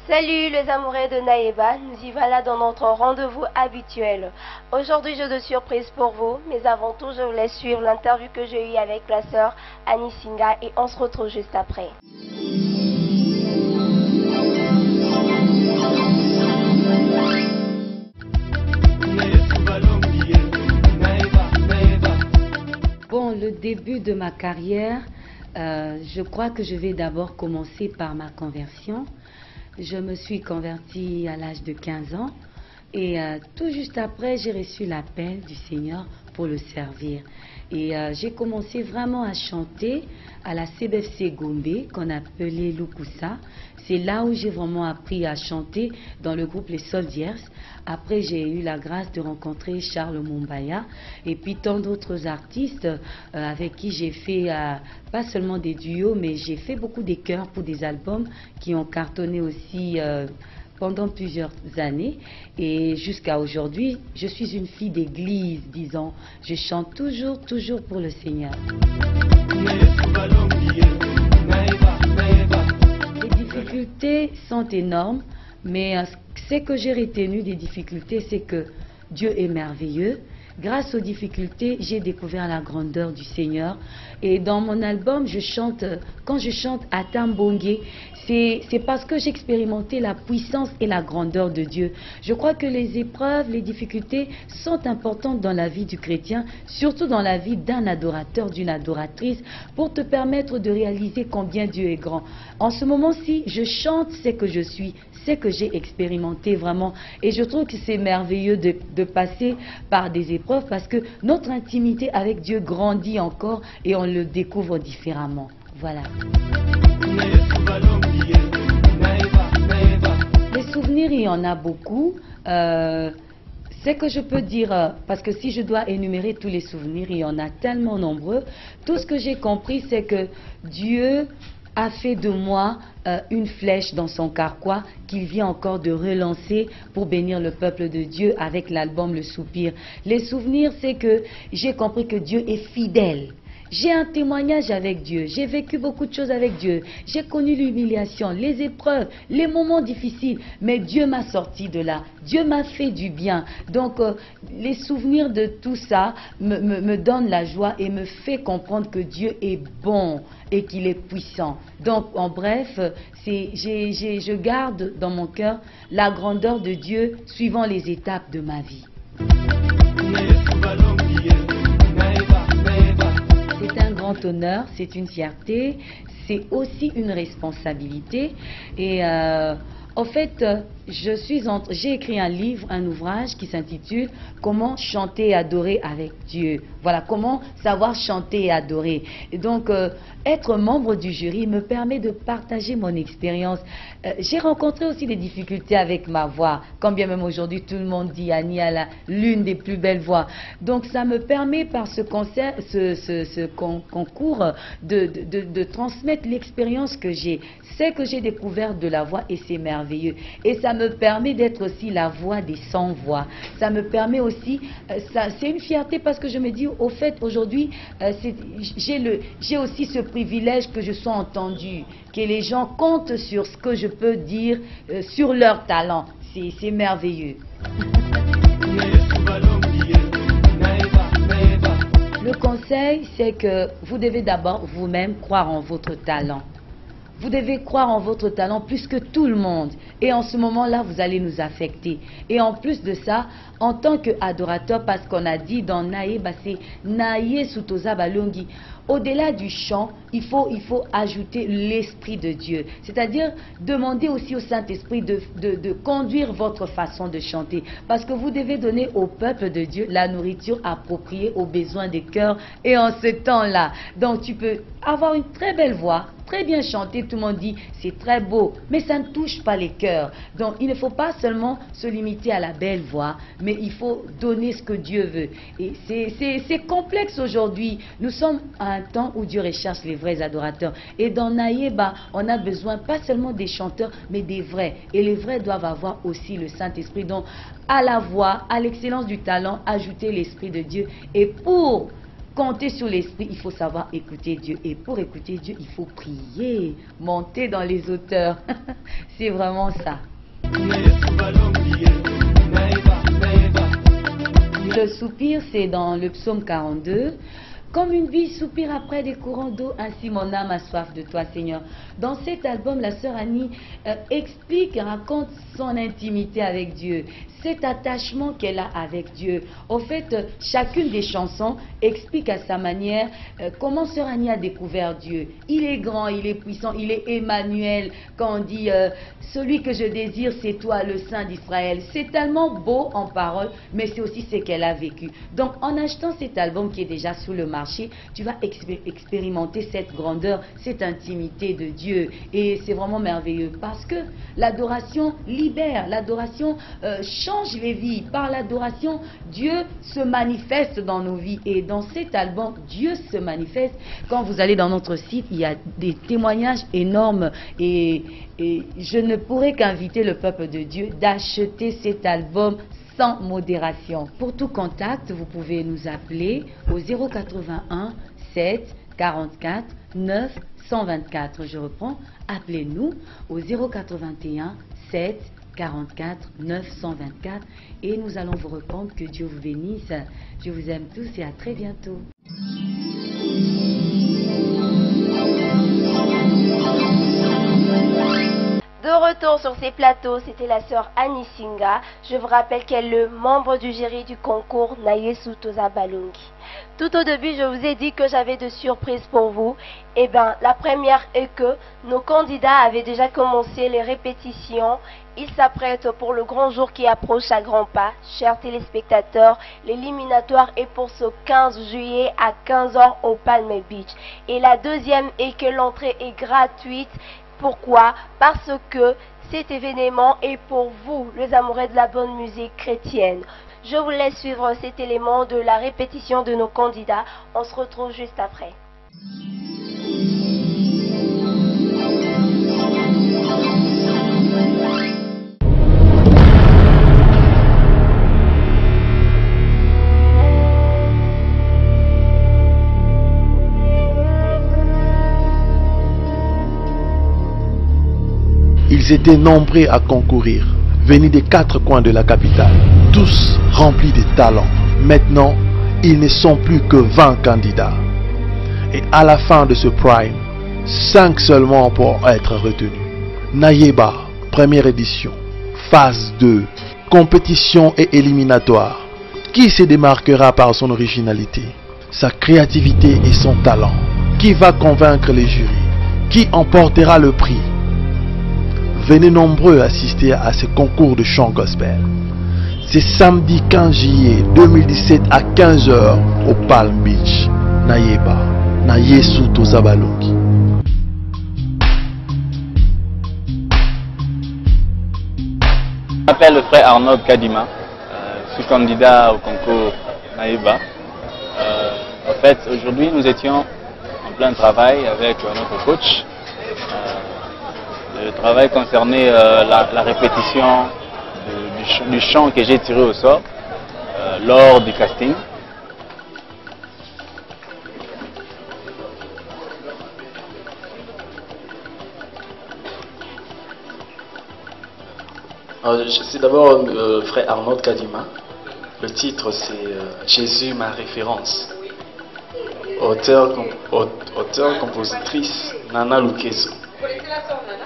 Salut les amoureux de Naïba, nous y voilà dans notre rendez-vous habituel. Aujourd'hui j'ai de surprises pour vous, mais avant tout je vous laisse suivre l'interview que j'ai eue avec la sœur Annie Singa et on se retrouve juste après. Bon, le début de ma carrière, je crois que je vais d'abord commencer par ma conversion. Je me suis convertie à l'âge de 15 ans et tout juste après, j'ai reçu l'appel du Seigneur pour le servir. Et j'ai commencé vraiment à chanter à la CBFC Gombe, qu'on appelait Lukusa. C'est là où j'ai vraiment appris à chanter dans le groupe Les Soldiers. Après, j'ai eu la grâce de rencontrer Charles Mumbaya et puis tant d'autres artistes avec qui j'ai fait pas seulement des duos, mais j'ai fait beaucoup des chœurs pour des albums qui ont cartonné aussi pendant plusieurs années. Et jusqu'à aujourd'hui, je suis une fille d'église, disons. Je chante toujours pour le Seigneur. Les difficultés sont énormes, mais ce que j'ai retenu des difficultés, c'est que Dieu est merveilleux. Grâce aux difficultés, j'ai découvert la grandeur du Seigneur. Et dans mon album, quand je chante Atambongé, c'est parce que j'ai expérimenté la puissance et la grandeur de Dieu. Je crois que les épreuves, les difficultés sont importantes dans la vie du chrétien, surtout dans la vie d'un adorateur, d'une adoratrice, pour te permettre de réaliser combien Dieu est grand. En ce moment-ci, je chante ce que je suis, ce que j'ai expérimenté vraiment. Et je trouve que c'est merveilleux de passer par des épreuves parce que notre intimité avec Dieu grandit encore et on le découvre différemment. Voilà. Les souvenirs, il y en a beaucoup. Ce que je peux dire, parce que si je dois énumérer tous les souvenirs, il y en a tellement nombreux. Tout ce que j'ai compris, c'est que Dieu a fait de moi une flèche dans son carquois qu'il vient encore de relancer pour bénir le peuple de Dieu avec l'album Le Soupir. Les souvenirs, c'est que j'ai compris que Dieu est fidèle. J'ai un témoignage avec Dieu, j'ai vécu beaucoup de choses avec Dieu, j'ai connu l'humiliation, les épreuves, les moments difficiles, mais Dieu m'a sorti de là, Dieu m'a fait du bien. Donc les souvenirs de tout ça me donnent la joie et me fait comprendre que Dieu est bon et qu'il est puissant. Donc en bref, je garde dans mon cœur la grandeur de Dieu suivant les étapes de ma vie. C'est un grand honneur, c'est une fierté, c'est aussi une responsabilité. Et en fait, j'ai écrit un livre, un ouvrage qui s'intitule « Comment chanter et adorer avec Dieu ». Voilà, comment savoir chanter et adorer. Et donc, être membre du jury me permet de partager mon expérience. J'ai rencontré aussi des difficultés avec ma voix, quand bien même aujourd'hui tout le monde dit Annie a l'une des plus belles voix. Donc, ça me permet par ce concours de transmettre l'expérience que j'ai. C'est que j'ai découvert de la voix et c'est merveilleux. Et ça me permet d'être aussi la voix des sans-voix. Ça me permet aussi, c'est une fierté parce que je me dis, au fait, aujourd'hui, j'ai aussi ce privilège que je sois entendue, que les gens comptent sur ce que je peux dire, sur leur talent. C'est merveilleux. Le conseil, c'est que vous devez d'abord vous-même croire en votre talent. Vous devez croire en votre talent plus que tout le monde. Et en ce moment-là, vous allez nous affecter. Et en plus de ça, en tant qu'adorateur, parce qu'on a dit dans Naye, c'est Naye Sutoza Balongi. Au-delà du chant, il faut ajouter l'Esprit de Dieu. C'est-à-dire demander aussi au Saint-Esprit de conduire votre façon de chanter. Parce que vous devez donner au peuple de Dieu la nourriture appropriée aux besoins des cœurs. Et en ce temps-là, donc tu peux avoir une très belle voix, très bien chanter, tout le monde dit c'est très beau, mais ça ne touche pas les cœurs. Donc il ne faut pas seulement se limiter à la belle voix, mais il faut donner ce que Dieu veut. Et c'est complexe aujourd'hui. Nous sommes à un temps où Dieu recherche les vrais adorateurs. Et dans Naïba, on a besoin pas seulement des chanteurs, mais des vrais. Et les vrais doivent avoir aussi le Saint-Esprit. Donc à la voix, à l'excellence du talent, ajouter l'Esprit de Dieu. Et pour compter sur l'esprit, il faut savoir écouter Dieu. Et pour écouter Dieu, il faut prier, monter dans les hauteurs. C'est vraiment ça. Le soupir, c'est dans le psaume 42. Comme une vie soupire après des courants d'eau, ainsi mon âme a soif de toi, Seigneur. Dans cet album, la sœur Annie explique et raconte son intimité avec Dieu, cet attachement qu'elle a avec Dieu. Au fait, chacune des chansons explique à sa manière comment sœur Annie a découvert Dieu. Il est grand, il est puissant, il est Emmanuel. Quand on dit celui que je désire, c'est toi, le Saint d'Israël. C'est tellement beau en parole, mais c'est aussi ce qu'elle a vécu. Donc, en achetant cet album qui est déjà sous le marché, tu vas expérimenter cette grandeur, cette intimité de Dieu. Et c'est vraiment merveilleux parce que l'adoration libère, l'adoration change les vies. Par l'adoration, Dieu se manifeste dans nos vies. Et dans cet album, Dieu se manifeste. Quand vous allez dans notre site, il y a des témoignages énormes. Et je ne pourrais qu'inviter le peuple de Dieu d'acheter cet album sans modération. Pour tout contact, vous pouvez nous appeler au 081 7 44 9 124. Je reprends, appelez-nous au 081 7 44 924 et nous allons vous répondre. Que Dieu vous bénisse. Je vous aime tous et à très bientôt. De retour sur ces plateaux, c'était la sœur Annie Singa. Je vous rappelle qu'elle est le membre du jury du concours Nayesu Toza Balungi. Tout au début, je vous ai dit que j'avais de surprises pour vous. Eh bien, la première est que nos candidats avaient déjà commencé les répétitions. Ils s'apprêtent pour le grand jour qui approche à grands pas. Chers téléspectateurs, l'éliminatoire est pour ce 15 juillet à 15h au Palm Beach. Et la deuxième est que l'entrée est gratuite. Pourquoi? Parce que cet événement est pour vous, les amoureux de la bonne musique chrétienne. Je vous laisse suivre cet élément de la répétition de nos candidats. On se retrouve juste après. Ils étaient nombreux à concourir, venus des 4 coins de la capitale, tous remplis de talents. Maintenant, ils ne sont plus que 20 candidats. Et à la fin de ce prime, 5 seulement pour être retenus. Nayeba, première édition, phase 2, compétition et éliminatoire. Qui se démarquera par son originalité, sa créativité et son talent? Qui va convaincre les jurys? Qui emportera le prix? Venez nombreux assister à ce concours de chant gospel. C'est samedi 15 juillet 2017 à 15h au Palm Beach. Nayeba, Nayesu Toza Balungi. Je m'appelle le frère Arnaud Kadima. Je suis candidat au concours Nayeba. En fait, aujourd'hui, nous étions en plein travail avec notre coach. Le travail concernait la répétition du chant que j'ai tiré au sort lors du casting. Je suis d'abord frère Arnaud Kadima. Le titre c'est Jésus ma référence. Auteur-compositrice Nana Lukeso. Vous connaissez la sœur Nana?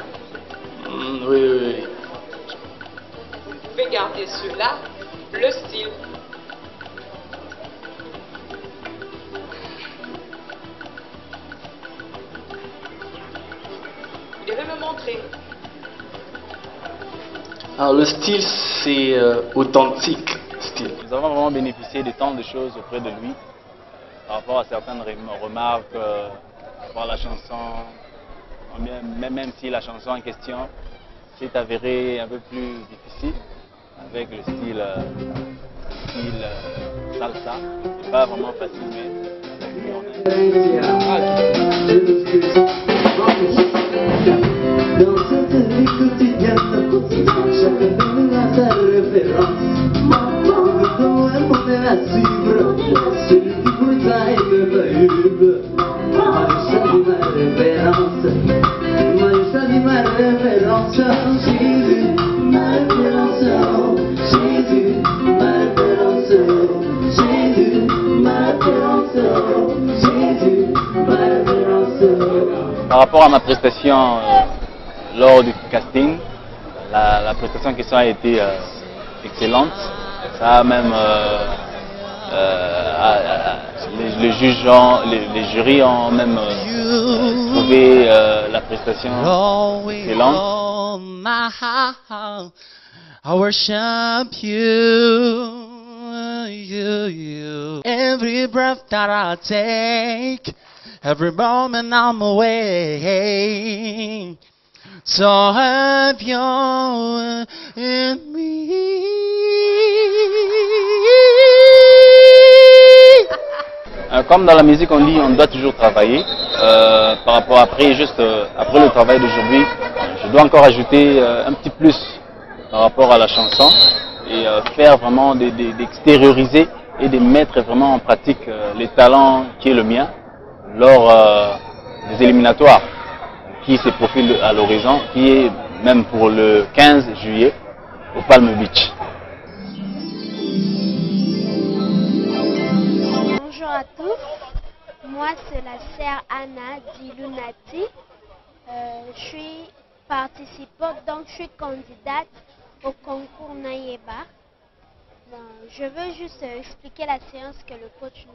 Oui. Vous pouvez garder cela, le style. Vous devez me montrer. Alors le style c'est authentique style. Nous avons vraiment bénéficié de tant de choses auprès de lui par rapport à certaines remarques, par rapport à la chanson, même si la chanson en question s'est avérée un peu plus difficile avec le style salsa. C'est pas vraiment facile, mais avec lui on Maman, révérence, Jésus, ma référence, Jésus, ma référence, Jésus, ma référence, Jésus, ma référence. Par rapport à ma prestation lors du casting, la prestation en question a été excellente. Ça a même les jurys ont même trouvé la prestation excellente. I worship you. Every breath that I take, every moment I'm awake, so have you in me. Comme dans la musique on dit, on doit toujours travailler. Par rapport après le travail d'aujourd'hui, je dois encore ajouter un petit plus par rapport à la chanson et faire vraiment d'extérioriser et de mettre vraiment en pratique les talents qui est le mien lors des éliminatoires qui se profilent à l'horizon, qui est même pour le 15 juillet au Palm Beach. Bonjour à tous, moi c'est la sœur Anna d'Illuminati. Je suis participante, donc je suis candidate au concours Nayeba. Je veux juste expliquer la séance que le coach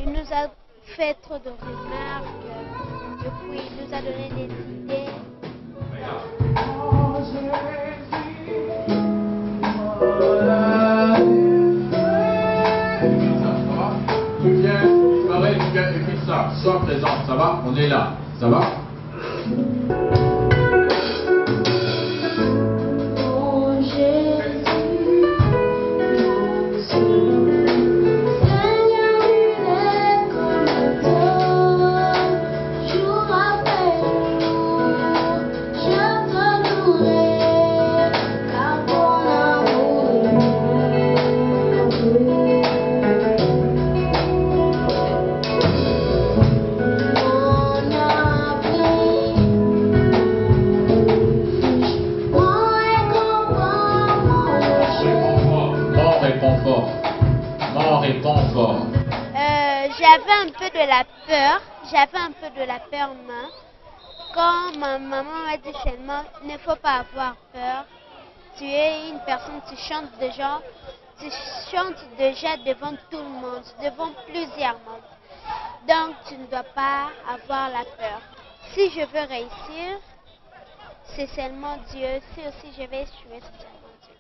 nous a fait trop de remarques, depuis il nous a donné des idées. Tu viens, écris ça, sois présent, ça va? On est là, ça va? J'avais un peu de la peur, mais quand ma maman m'a dit seulement, il ne faut pas avoir peur, tu es une personne, tu chantes déjà devant tout le monde, devant plusieurs mondes, donc tu ne dois pas avoir la peur. Si je veux réussir, c'est seulement Dieu, si aussi je vais échouer, c'est seulement Dieu.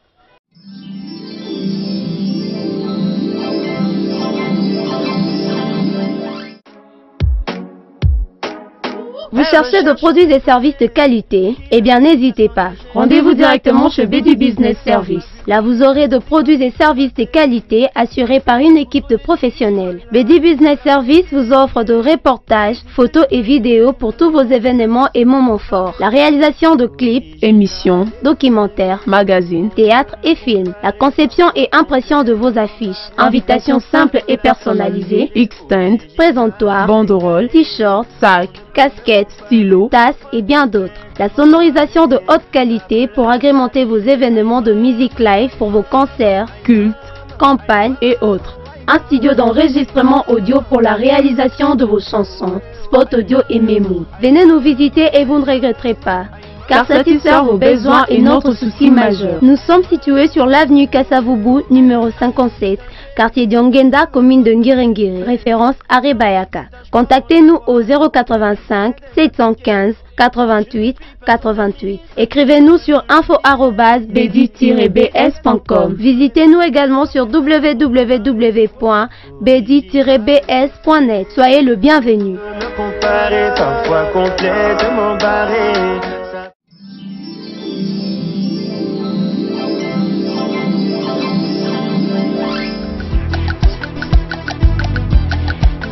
Vous cherchez de produits et services de qualité? Eh bien, n'hésitez pas. Rendez-vous directement chez BD Business Service. Là, vous aurez de produits et services de qualité assurés par une équipe de professionnels. BD Business Service vous offre de reportages, photos et vidéos pour tous vos événements et moments forts. La réalisation de clips, émissions, documentaires, magazines, théâtre et films. La conception et impression de vos affiches. Invitations simples et personnalisées. X-stand, présentoirs, banderoles, t-shirts, sacs, casquettes, stylos, tasses et bien d'autres. La sonorisation de haute qualité pour agrémenter vos événements de musique live pour vos concerts, cultes, campagnes et autres. Un studio d'enregistrement audio pour la réalisation de vos chansons, spots audio et mémos. Venez nous visiter et vous ne regretterez pas. Car satisfaire vos besoins est notre souci majeur. Nous sommes situés sur l'avenue Kassavubu, numéro 57, quartier d'Yongenda, commune de Ngirengiri, référence Arebayaka. Contactez-nous au 085 715 88 88. Écrivez-nous sur info@bedi-bs.com. Visitez-nous également sur www.bedi-bs.net. Soyez le bienvenu.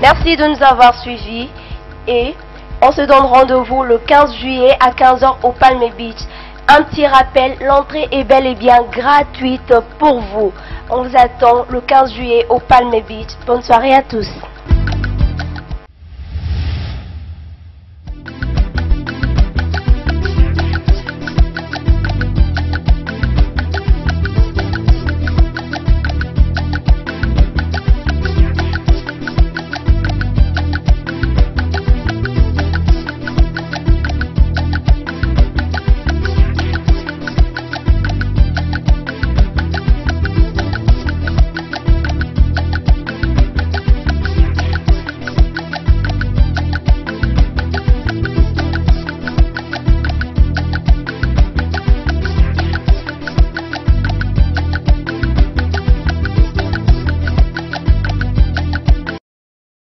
Merci de nous avoir suivis et on se donne rendez-vous le 15 juillet à 15 h au Palm Beach. Un petit rappel, l'entrée est bel et bien gratuite pour vous. On vous attend le 15 juillet au Palm Beach. Bonne soirée à tous.